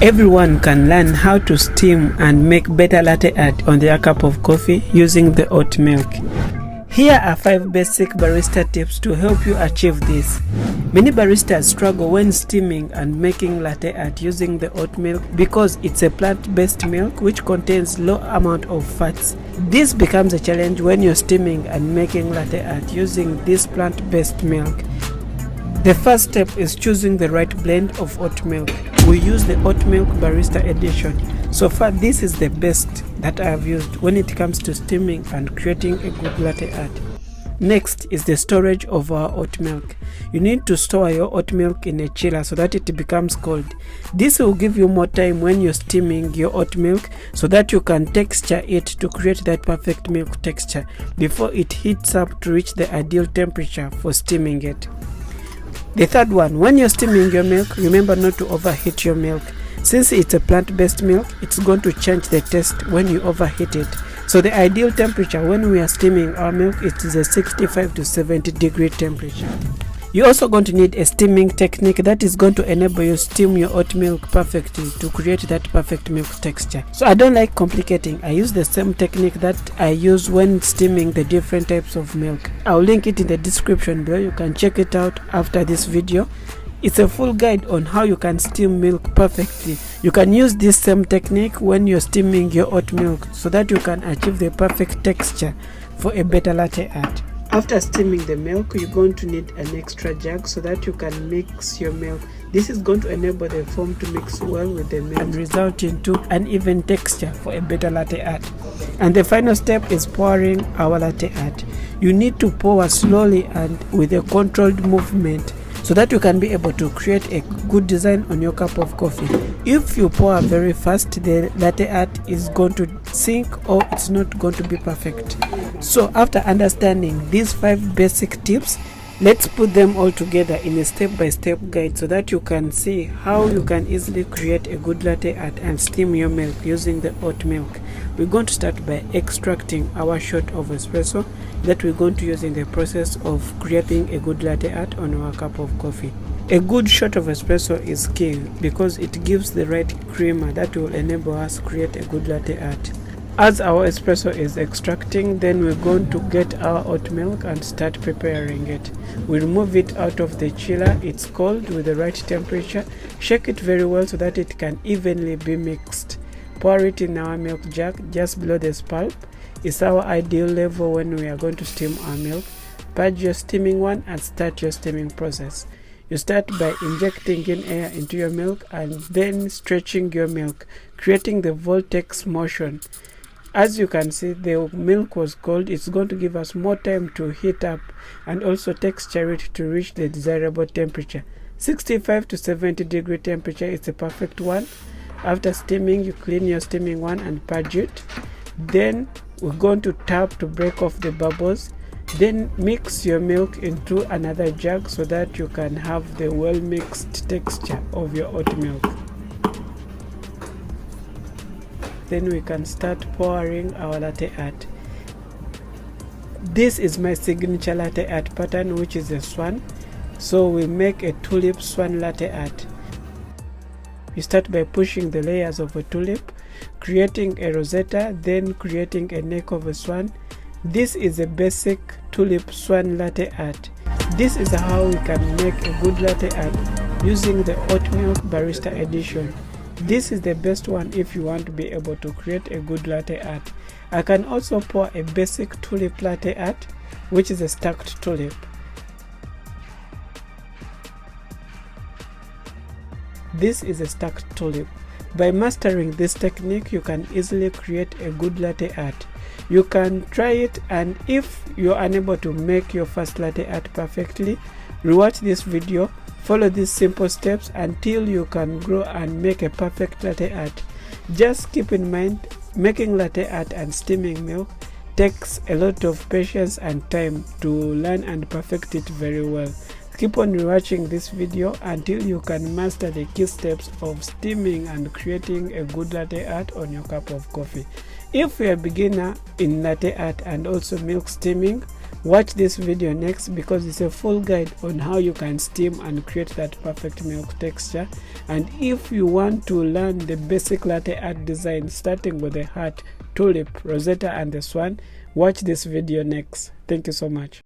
Everyone can learn how to steam and make better latte art on their cup of coffee using the oat milk. Here are 5 basic barista tips to help you achieve this. Many baristas struggle when steaming and making latte art using the oat milk because it's a plant-based milk which contains low amount of fats. This becomes a challenge when you're steaming and making latte art using this plant-based milk. The first step is choosing the right blend of oat milk. We use the oat milk barista edition. So far this is the best that I have used when it comes to steaming and creating a good latte art. Next is the storage of our oat milk. You need to store your oat milk in a chiller so that it becomes cold. This will give you more time when you're steaming your oat milk so that you can texture it to create that perfect milk texture before it heats up to reach the ideal temperature for steaming it. The third one, when you're steaming your milk, remember not to overheat your milk. Since it's a plant-based milk, it's going to change the taste when you overheat it. So the ideal temperature when we are steaming our milk, it is a 65 to 70 degree temperature. You're also going to need a steaming technique that is going to enable you to steam your oat milk perfectly to create that perfect milk texture. So I don't like complicating. I use the same technique that I use when steaming the different types of milk. I'll link it in the description below. You can check it out after this video. It's a full guide on how you can steam milk perfectly. You can use this same technique when you're steaming your oat milk so that you can achieve the perfect texture for a better latte art. After steaming the milk, you're going to need an extra jug so that you can mix your milk. This is going to enable the foam to mix well with the milk and result into an even texture for a better latte art. And the final step is pouring our latte art. You need to pour slowly and with a controlled movement so that you can be able to create a good design on your cup of coffee. If you pour very fast, the latte art is going to sink or it's not going to be perfect. So after understanding these 5 basic tips, let's put them all together in a step-by-step guide so that you can see how you can easily create a good latte art and steam your milk using the oat milk. We're going to start by extracting our shot of espresso that we're going to use in the process of creating a good latte art on our cup of coffee. A good shot of espresso is key because it gives the right creamer that will enable us to create a good latte art. As our espresso is extracting, then we're going to get our oat milk and start preparing it. We remove it out of the chiller. It's cold with the right temperature. Shake it very well so that it can evenly be mixed. Pour it in our milk jug just below the pulp. It's our ideal level when we are going to steam our milk. Purge your steaming one and start your steaming process. You start by injecting in air into your milk and then stretching your milk, creating the vortex motion. As you can see, the milk was cold. It's going to give us more time to heat up and also texture it to reach the desirable temperature. 65 to 70 degree temperature is the perfect one. After steaming, you clean your steaming one and purge it. Then we're going to tap to break off the bubbles. Then mix your milk into another jug so that you can have the well mixed texture of your oat milk. Then we can start pouring our latte art. This is my signature latte art pattern, which is a swan. So we make a tulip swan latte art. You start by pushing the layers of a tulip, creating a rosetta, then creating a neck of a swan. This is a basic tulip swan latte art. This is how we can make a good latte art using the oat milk barista edition. This is the best one if you want to be able to create a good latte art. I can also pour a basic tulip latte art, which is a stacked tulip. This is a stacked tulip. By mastering this technique, you can easily create a good latte art. You can try it, and if you're unable to make your first latte art perfectly, rewatch this video. Follow these simple steps until you can grow and make a perfect latte art. Just keep in mind, making latte art and steaming milk takes a lot of patience and time to learn and perfect it very well. Keep on rewatching this video until you can master the key steps of steaming and creating a good latte art on your cup of coffee. If you're a beginner in latte art and also milk steaming, Watch this video next because it's a full guide on how you can steam and create that perfect milk texture. And if you want to learn the basic latte art design starting with the heart, tulip, rosetta and the swan, watch this video next. Thank you so much.